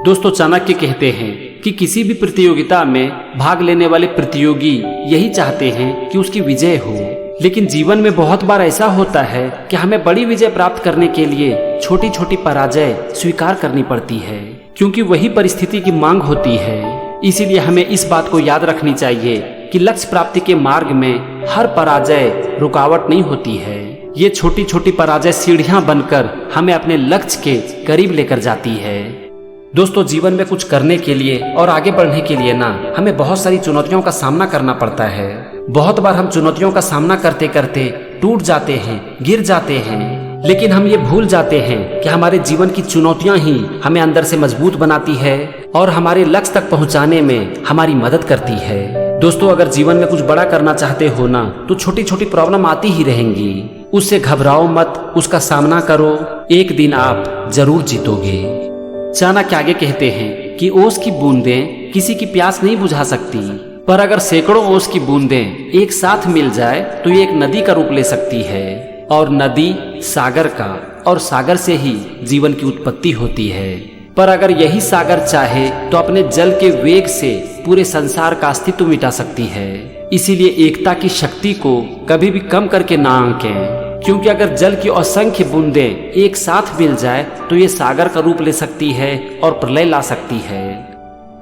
दोस्तों, चाणक्य कहते हैं कि किसी भी प्रतियोगिता में भाग लेने वाले प्रतियोगी यही चाहते हैं कि उसकी विजय हो। लेकिन जीवन में बहुत बार ऐसा होता है कि हमें बड़ी विजय प्राप्त करने के लिए छोटी छोटी पराजय स्वीकार करनी पड़ती है, क्योंकि वही परिस्थिति की मांग होती है। इसीलिए हमें इस बात को याद रखनी चाहिए कि लक्ष्य प्राप्ति के मार्ग में हर पराजय रुकावट नहीं होती है। ये छोटी छोटी पराजय सीढ़ियां बनकर हमें अपने लक्ष्य के करीब लेकर जाती है। दोस्तों, जीवन में कुछ करने के लिए और आगे बढ़ने के लिए ना हमें बहुत सारी चुनौतियों का सामना करना पड़ता है। बहुत बार हम चुनौतियों का सामना करते करते टूट जाते हैं, गिर जाते हैं, लेकिन हम ये भूल जाते हैं कि हमारे जीवन की चुनौतियां ही हमें अंदर से मजबूत बनाती है और हमारे लक्ष्य तक पहुंचाने में हमारी मदद करती है। दोस्तों, अगर जीवन में कुछ बड़ा करना चाहते हो ना तो छोटी छोटी प्रॉब्लम आती ही रहेंगी। उससे घबराओ मत, उसका सामना करो, एक दिन आप जरूर जीतोगे। चाणक्य आगे कहते हैं कि ओस की बूंदें किसी की प्यास नहीं बुझा सकती, पर अगर सैकड़ों ओस की बूंदें एक साथ मिल जाए तो ये एक नदी का रूप ले सकती है, और नदी सागर का, और सागर से ही जीवन की उत्पत्ति होती है। पर अगर यही सागर चाहे तो अपने जल के वेग से पूरे संसार का अस्तित्व मिटा सकती है। इसीलिए एकता की शक्ति को कभी भी कम करके ना आंकें, क्योंकि अगर जल की असंख्य बूंदें एक साथ मिल जाए तो ये सागर का रूप ले सकती है और प्रलय ला सकती है।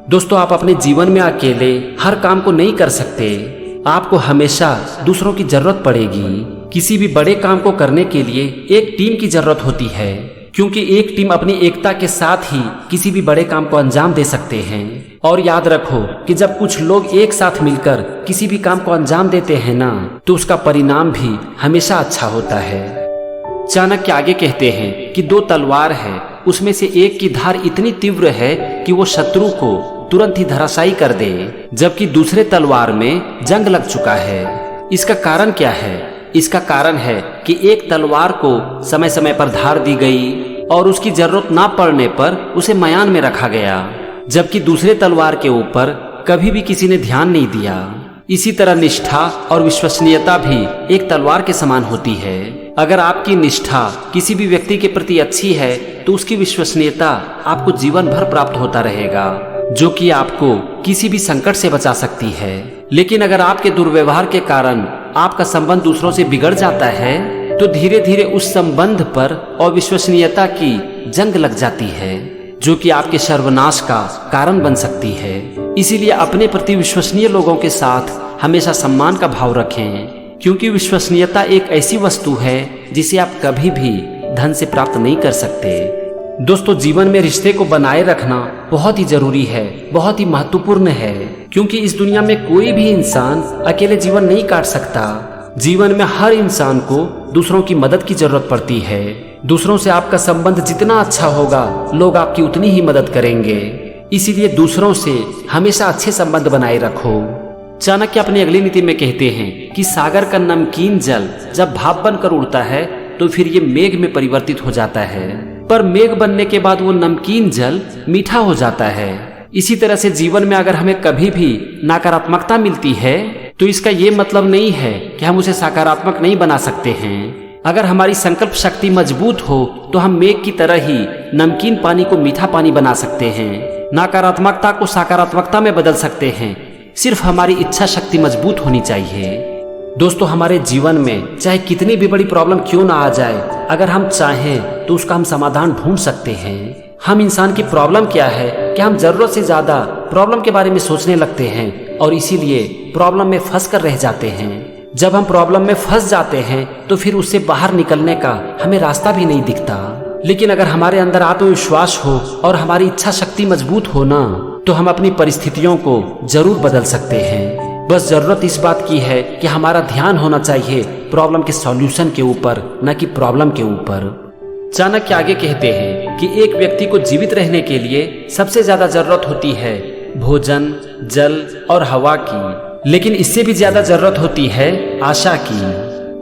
दोस्तों, आप अपने जीवन में अकेले हर काम को नहीं कर सकते। आपको हमेशा दूसरों की जरूरत पड़ेगी। किसी भी बड़े काम को करने के लिए एक टीम की जरूरत होती है, क्योंकि एक टीम अपनी एकता के साथ ही किसी भी बड़े काम को अंजाम दे सकते हैं। और याद रखो कि जब कुछ लोग एक साथ मिलकर किसी भी काम को अंजाम देते हैं ना तो उसका परिणाम भी हमेशा अच्छा होता है। चाणक्य आगे कहते हैं कि दो तलवार है, उसमें से एक की धार इतनी तीव्र है कि वो शत्रु को तुरंत ही धराशायी कर दे, जबकि दूसरे तलवार में जंग लग चुका है। इसका कारण क्या है? इसका कारण है कि एक तलवार को समय समय पर धार दी गई और उसकी जरूरत ना पड़ने पर उसे मयान में रखा गया, जबकि दूसरे तलवार के ऊपर कभी भी किसी ने ध्यान नहीं दिया। इसी तरह निष्ठा और विश्वसनीयता भी एक तलवार के समान होती है। अगर आपकी निष्ठा किसी भी व्यक्ति के प्रति अच्छी है तो उसकी विश्वसनीयता आपको जीवन भर प्राप्त होता रहेगा, जो कि आपको किसी भी संकट से बचा सकती है। लेकिन अगर आपके दुर्व्यवहार के कारण आपका संबंध दूसरों से बिगड़ जाता है तो धीरे धीरे उस संबंध पर अविश्वसनीयता की जंग लग जाती है, जो कि आपके सर्वनाश का कारण बन सकती है। इसीलिए अपने प्रति विश्वसनीय लोगों के साथ हमेशा सम्मान का भाव रखें, क्योंकि विश्वसनीयता एक ऐसी वस्तु है जिसे आप कभी भी धन से प्राप्त नहीं कर सकते। दोस्तों, जीवन में रिश्ते को बनाए रखना बहुत ही जरूरी है, बहुत ही महत्वपूर्ण है, क्योंकि इस दुनिया में कोई भी इंसान अकेले जीवन नहीं काट सकता। जीवन में हर इंसान को दूसरों की मदद की जरूरत पड़ती है। दूसरों से आपका संबंध जितना अच्छा होगा, लोग आपकी उतनी ही मदद करेंगे। इसीलिए दूसरों से हमेशा अच्छे संबंध बनाए रखो। चाणक्य अपनी अगली नीति में कहते हैं कि सागर का नमकीन जल जब भाप बनकर उड़ता है तो फिर ये मेघ में परिवर्तित हो जाता है, पर मेघ बनने के बाद वो नमकीन जल मीठा हो जाता है। इसी तरह से जीवन में अगर हमें कभी भी नकारात्मकता मिलती है तो इसका ये मतलब नहीं है कि हम उसे सकारात्मक नहीं बना सकते हैं। अगर हमारी संकल्प शक्ति मजबूत हो तो हम मेघ की तरह ही नमकीन पानी को मीठा पानी बना सकते हैं, नकारात्मकता को सकारात्मकता में बदल सकते हैं। सिर्फ हमारी इच्छा शक्ति मजबूत होनी चाहिए। दोस्तों, हमारे जीवन में चाहे कितनी भी बड़ी प्रॉब्लम क्यों ना आ जाए, अगर हम चाहें तो उसका हम समाधान ढूंढ सकते हैं। हम इंसान की प्रॉब्लम क्या है कि हम जरूरत से ज्यादा प्रॉब्लम के बारे में सोचने लगते हैं और इसीलिए प्रॉब्लम में फंस कर रह जाते हैं। जब हम प्रॉब्लम में फंस जाते हैं तो फिर उससे बाहर निकलने का हमें रास्ता भी नहीं दिखता। लेकिन अगर हमारे अंदर आत्मविश्वास हो और हमारी इच्छा शक्ति मजबूत हो ना तो हम अपनी परिस्थितियों को जरूर बदल सकते हैं। बस जरूरत इस बात की है कि हमारा ध्यान होना चाहिए प्रॉब्लम के सॉल्यूशन के ऊपर, न कि प्रॉब्लम के ऊपर। चाणक्य आगे कहते हैं कि एक व्यक्ति को जीवित रहने के लिए सबसे ज्यादा जरूरत होती है भोजन, जल और हवा की, लेकिन इससे भी ज्यादा जरूरत होती है आशा की।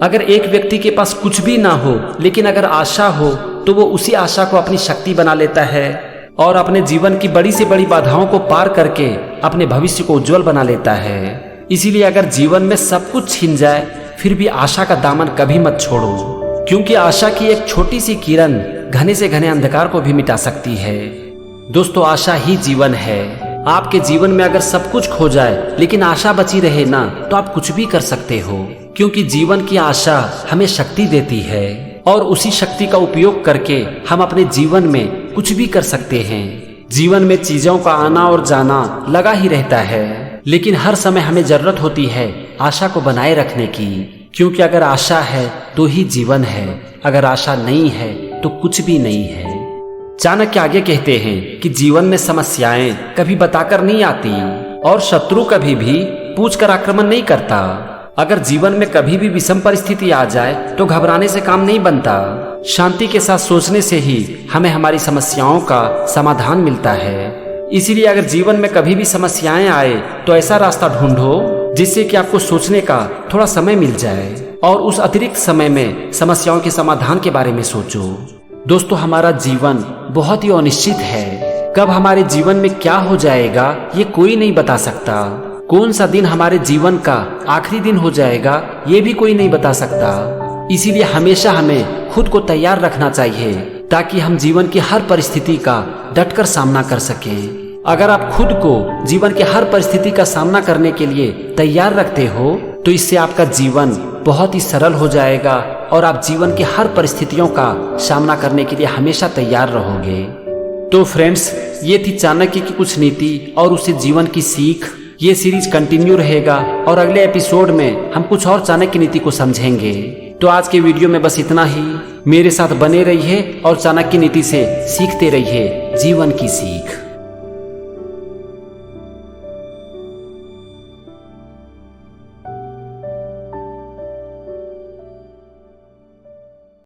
अगर एक व्यक्ति के पास कुछ भी ना हो लेकिन अगर आशा हो तो वो उसी आशा को अपनी शक्ति बना लेता है और अपने जीवन की बड़ी से बड़ी बाधाओं को पार करके अपने भविष्य को उज्जवल बना लेता है। इसीलिए अगर जीवन में सब कुछ छिन जाए फिर भी आशा का दामन कभी मत छोड़ो, क्योंकि आशा की एक छोटी सी किरण घने से घने अंधकार को भी मिटा सकती है। दोस्तों, आशा ही जीवन है। आपके जीवन में अगर सब कुछ खो जाए लेकिन आशा बची रहे ना, तो आप कुछ भी कर सकते हो, क्योंकि जीवन की आशा हमें शक्ति देती है और उसी शक्ति का उपयोग करके हम अपने जीवन में कुछ भी कर सकते हैं। जीवन में चीजों का आना और जाना लगा ही रहता है, लेकिन हर समय हमें जरूरत होती है आशा को बनाए रखने की, क्योंकि अगर आशा है तो ही जीवन है, अगर आशा नहीं है तो कुछ भी नहीं है। चाणक्य आगे कहते हैं कि जीवन में समस्याएं कभी बताकर नहीं आती और शत्रु कभी भी पूछकर आक्रमण नहीं करता। अगर जीवन में कभी भी विषम परिस्थिति आ जाए तो घबराने से काम नहीं बनता। शांति के साथ सोचने से ही हमें हमारी समस्याओं का समाधान मिलता है। इसीलिए अगर जीवन में कभी भी समस्याएं आए तो ऐसा रास्ता ढूंढो जिससे कि आपको सोचने का थोड़ा समय मिल जाए और उस अतिरिक्त समय में समस्याओं के समाधान के बारे में सोचो। दोस्तों, हमारा जीवन बहुत ही अनिश्चित है। कब हमारे जीवन में क्या हो जाएगा ये कोई नहीं बता सकता। कौन सा दिन हमारे जीवन का आखिरी दिन हो जाएगा ये भी कोई नहीं बता सकता। इसीलिए हमेशा हमें खुद को तैयार रखना चाहिए ताकि हम जीवन की हर परिस्थिति का डटकर सामना कर सकें। अगर आप खुद को जीवन की हर परिस्थिति का सामना करने के लिए तैयार रखते हो तो इससे आपका जीवन बहुत ही सरल हो जाएगा और आप जीवन की हर परिस्थितियों का सामना करने के लिए हमेशा तैयार रहोगे। तो फ्रेंड्स, ये थी चाणक्य की कुछ नीति और उससे जीवन की सीख। ये सीरीज कंटिन्यू रहेगा और अगले एपिसोड में हम कुछ और चाणक्य नीति को समझेंगे। तो आज के वीडियो में बस इतना ही। मेरे साथ बने रहिए और चाणक्य नीति से सीखते रहिए जीवन की सीख।